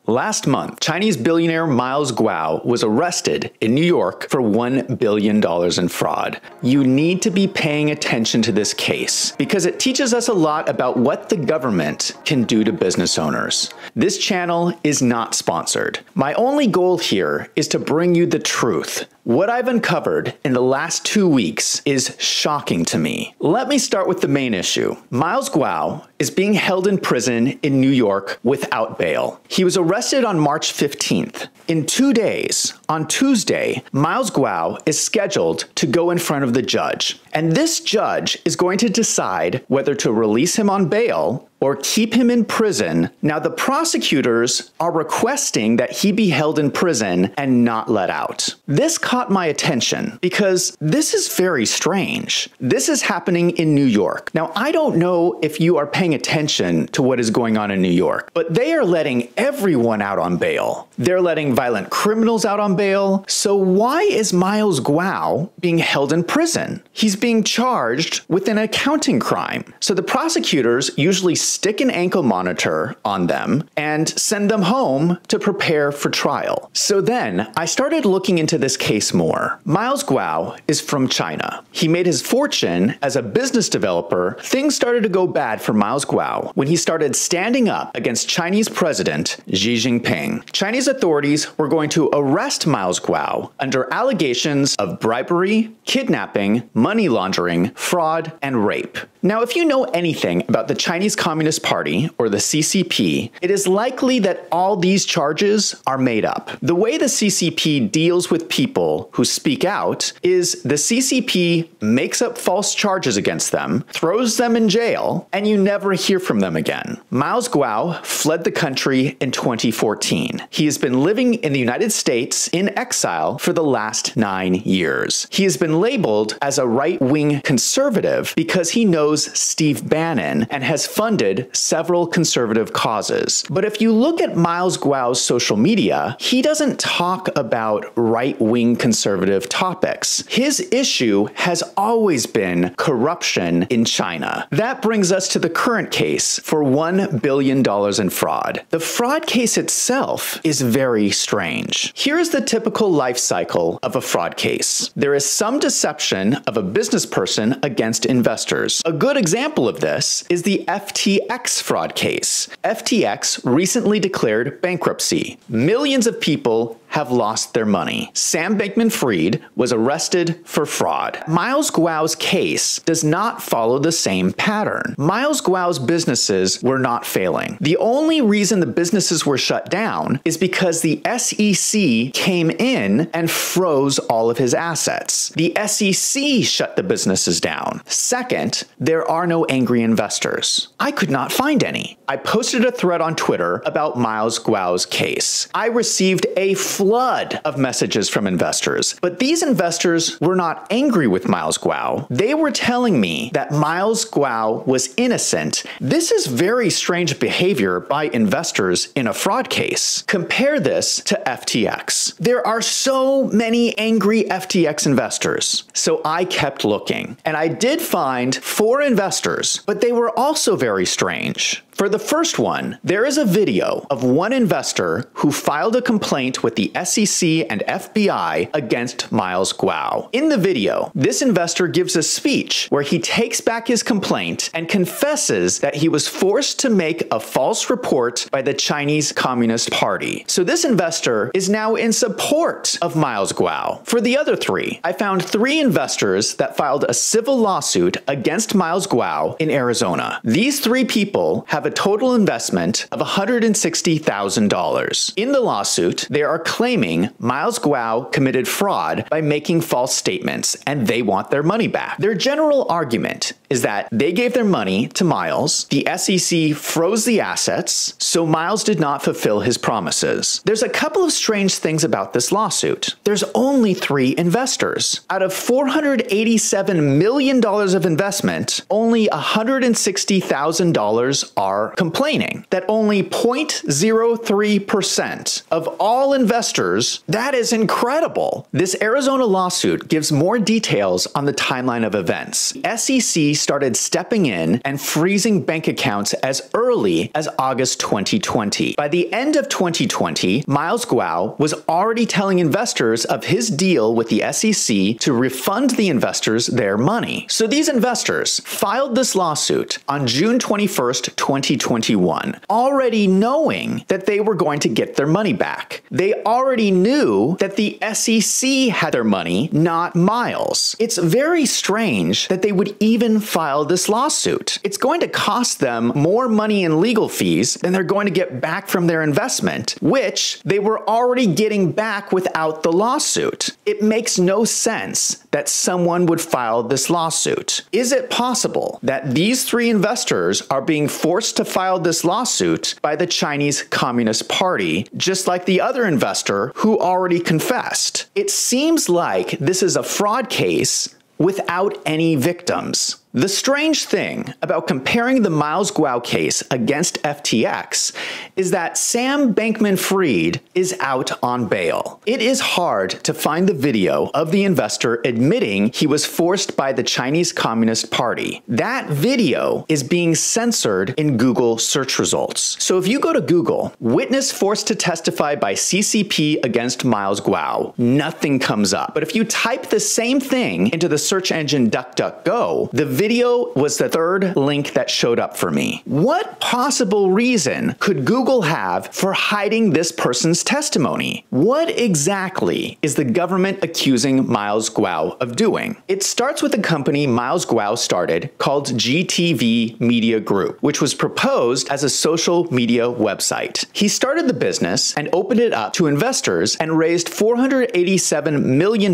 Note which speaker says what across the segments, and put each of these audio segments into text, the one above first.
Speaker 1: Last month, Chinese billionaire Miles Guo was arrested in New York for $1 billion in fraud. You need to be paying attention to this case because it teaches us a lot about what the government can do to business owners. This channel is not sponsored. My only goal here is to bring you the truth. What I've uncovered in the last 2 weeks is shocking to me. Let me start with the main issue. Miles Guo is being held in prison in New York without bail. He was arrested on March 15th. In 2 days, on Tuesday, Miles Guo is scheduled to go in front of the judge. And this judge is going to decide whether to release him on bail or keep him in prison. Now, the prosecutors are requesting that he be held in prison and not let out. This caught my attention because this is very strange. This is happening in New York. Now, I don't know if you are paying attention to what is going on in New York, but they are letting everyone out on bail. They're letting violent criminals out on bail. So why is Miles Guo being held in prison? He's being charged with an accounting crime. So the prosecutors usually stick an ankle monitor on them and send them home to prepare for trial. So then I started looking into this case more. Miles Guo is from China. He made his fortune as a business developer. Things started to go bad for Miles Guo when he started standing up against Chinese President Xi Jinping. Chinese authorities were going to arrest Miles Guo under allegations of bribery, kidnapping, money laundering, fraud, and rape. Now, if you know anything about the Chinese Communist Party, or the CCP, it is likely that all these charges are made up. The way the CCP deals with people who speak out is the CCP makes up false charges against them, throws them in jail, and you never hear from them again. Miles Guo fled the country in 2014. He has been living in the United States in exile for the last 9 years. He has been labeled as a right-wing conservative because he knows Steve Bannon and has funded several conservative causes. But if you look at Miles Guo's social media, he doesn't talk about right-wing conservative topics. His issue has always been corruption in China. That brings us to the current case for $1 billion in fraud. The fraud case itself is very strange. Here is the typical life cycle of a fraud case. There is some deception of a business person against investors. A good example of this is the FTX fraud case. FTX recently declared bankruptcy. Millions of people have lost their money. Sam Bankman-Fried was arrested for fraud. Miles Guo's case does not follow the same pattern. Miles Guo's businesses were not failing. The only reason the businesses were shut down is because the SEC came in and froze all of his assets. The SEC shut the businesses down. Second, there are no angry investors. I could not find any. I posted a thread on Twitter about Miles Guo's case. I received a flood of messages from investors, but these investors were not angry with Miles Guo. They were telling me that Miles Guo was innocent. This is very strange behavior by investors in a fraud case. Compare this to FTX. There are so many angry FTX investors. So I kept looking, and I did find 4 investors, but they were also very strange. For the first one, there is a video of one investor who filed a complaint with the SEC and FBI against Miles Guo. In the video, this investor gives a speech where he takes back his complaint and confesses that he was forced to make a false report by the Chinese Communist Party. So this investor is now in support of Miles Guo. For the other 3, I found 3 investors that filed a civil lawsuit against Miles Guo in Arizona. These 3 people have a total investment of $160,000. In the lawsuit, they are claiming Miles Guo committed fraud by making false statements, and they want their money back. Their general argument is that they gave their money to Miles, the SEC froze the assets, so Miles did not fulfill his promises. There's a couple of strange things about this lawsuit. There's only 3 investors. Out of $487 million of investment, only $160,000 are complaining. That only 0.03% of all investors, that is incredible. This Arizona lawsuit gives more details on the timeline of events. SEC started stepping in and freezing bank accounts as early as August 2020. By the end of 2020, Miles Guo was already telling investors of his deal with the SEC to refund the investors their money. So these investors filed this lawsuit on June 21st, 2021, already knowing that they were going to get their money back. They already knew that the SEC had their money, not Miles. It's very strange that they would even file this lawsuit. It's going to cost them more money in legal fees than they're going to get back from their investment, which they were already getting back without the lawsuit. It makes no sense that someone would file this lawsuit. Is it possible that these three investors are being forced to file this lawsuit by the Chinese Communist Party, just like the other investor who already confessed? It seems like this is a fraud case without any victims. The strange thing about comparing the Miles Guo case against FTX is that Sam Bankman-Fried is out on bail. It is hard to find the video of the investor admitting he was forced by the Chinese Communist Party. That video is being censored in Google search results. So if you go to Google, witness forced to testify by CCP against Miles Guo, nothing comes up. But if you type the same thing into the search engine DuckDuckGo, the video was the third link that showed up for me. What possible reason could Google have for hiding this person's testimony? What exactly is the government accusing Miles Guo of doing? It starts with a company Miles Guo started called GTV Media Group, which was proposed as a social media website. He started the business and opened it up to investors and raised $487 million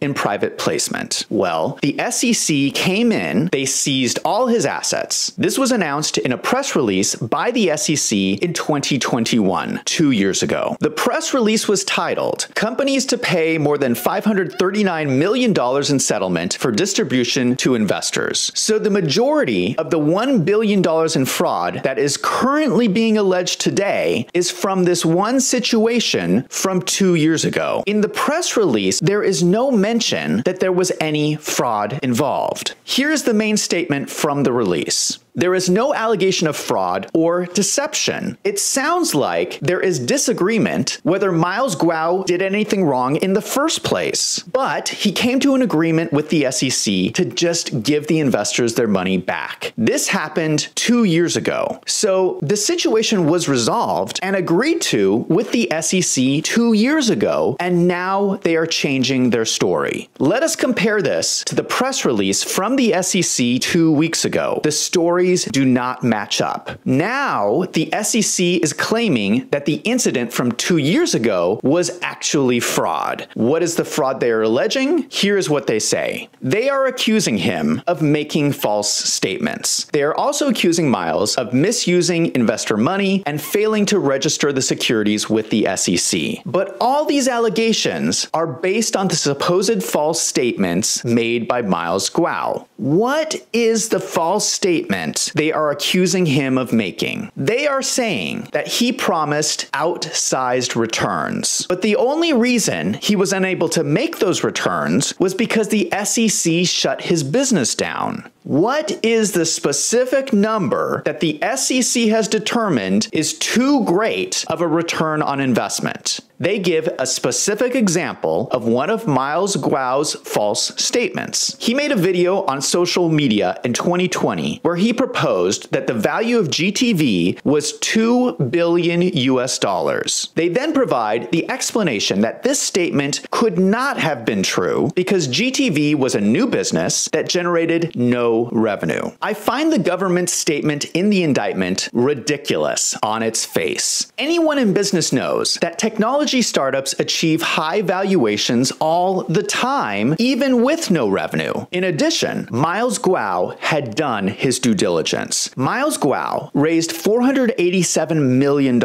Speaker 1: in private placement. Well, the SEC came in, they seized all his assets. This was announced in a press release by the SEC in 2021, 2 years ago. The press release was titled, "Companies to Pay More Than $539 Million in Settlement for Distribution to Investors." So the majority of the $1 billion in fraud that is currently being alleged today is from this one situation from 2 years ago. In the press release, there is no mention that there was any fraud involved. Here's the main statement from the release. There is no allegation of fraud or deception. It sounds like there is disagreement whether Miles Guo did anything wrong in the first place, but he came to an agreement with the SEC to just give the investors their money back. This happened 2 years ago. So the situation was resolved and agreed to with the SEC 2 years ago, and now they are changing their story. Let us compare this to the press release from the SEC 2 weeks ago. The story do not match up. Now, the SEC is claiming that the incident from 2 years ago was actually fraud. What is the fraud they are alleging? Here's what they say. They are accusing him of making false statements. They are also accusing Miles of misusing investor money and failing to register the securities with the SEC. But all these allegations are based on the supposed false statements made by Miles Guo. What is the false statement they are accusing him of making? They are saying that he promised outsized returns. But the only reason he was unable to make those returns was because the SEC shut his business down. What is the specific number that the SEC has determined is too great of a return on investment? They give a specific example of one of Miles Guo's false statements. He made a video on social media in 2020 where he proposed that the value of GTV was $2 billion US. They then provide the explanation that this statement could not have been true because GTV was a new business that generated no revenue. I find the government's statement in the indictment ridiculous on its face. Anyone in business knows that technology startups achieve high valuations all the time, even with no revenue. In addition, Miles Guo had done his due diligence. Miles Guo raised $487 million.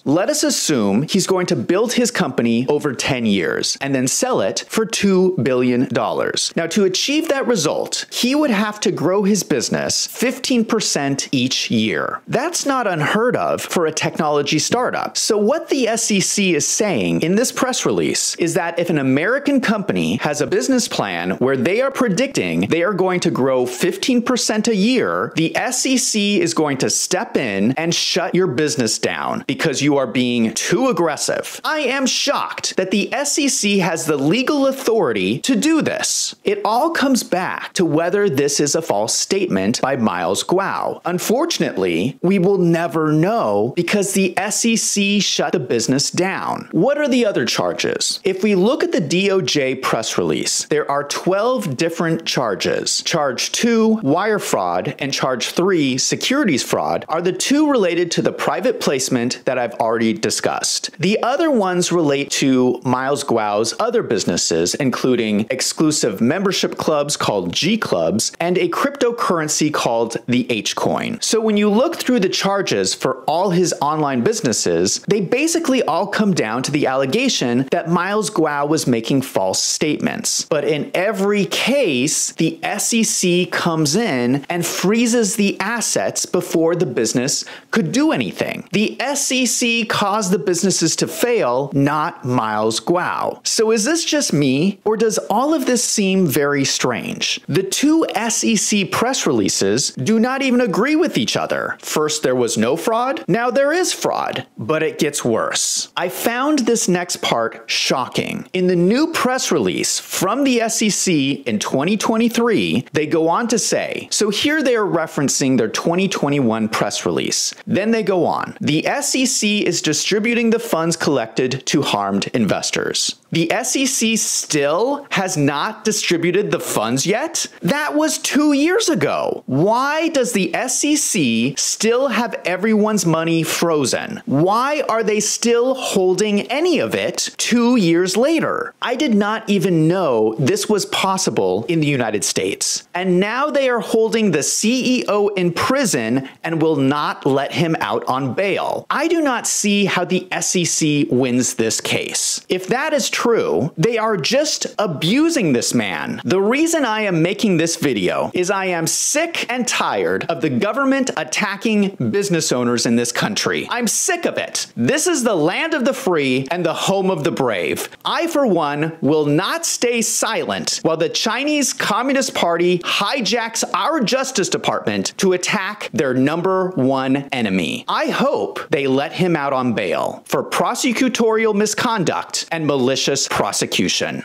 Speaker 1: Let us assume he's going to build his company over 10 years and then sell it for $2 billion. Now, to achieve that result, he would have have to grow his business 15% each year. That's not unheard of for a technology startup. So what the SEC is saying in this press release is that if an American company has a business plan where they are predicting they are going to grow 15% a year, the SEC is going to step in and shut your business down because you are being too aggressive. I am shocked that the SEC has the legal authority to do this. It all comes back to whether this is a false statement by Miles Guo. Unfortunately, we will never know because the SEC shut the business down. What are the other charges? If we look at the DOJ press release, there are 12 different charges. Charge 2, wire fraud, and charge 3, securities fraud, are the two related to the private placement that I've already discussed. The other ones relate to Miles Guo's other businesses, including exclusive membership clubs called G Clubs and a cryptocurrency called the H Coin. So when you look through the charges for all his online businesses, they basically all come down to the allegation that Miles Guo was making false statements. But in every case, the SEC comes in and freezes the assets before the business could do anything. The SEC caused the businesses to fail, not Miles Guo. So is this just me, or does all of this seem very strange? The two SEC press releases do not even agree with each other. First there was no fraud, now there is fraud, but it gets worse. I found this next part shocking. In the new press release from the SEC in 2023, they go on to say, so here they are referencing their 2021 press release. Then they go on, the SEC is distributing the funds collected to harmed investors. The SEC still has not distributed the funds yet? That was 2 years ago. Why does the SEC still have everyone's money frozen? Why are they still holding any of it 2 years later? I did not even know this was possible in the United States. And now they are holding the CEO in prison and will not let him out on bail. I do not see how the SEC wins this case. If that is true, they are just abusing this man. The reason I am making this video is I am sick and tired of the government attacking business owners in this country. I'm sick of it. This is the land of the free and the home of the brave. I, for one, will not stay silent while the Chinese Communist Party hijacks our Justice Department to attack their #1 enemy. I hope they let him out on bail for prosecutorial misconduct and malicious prosecution.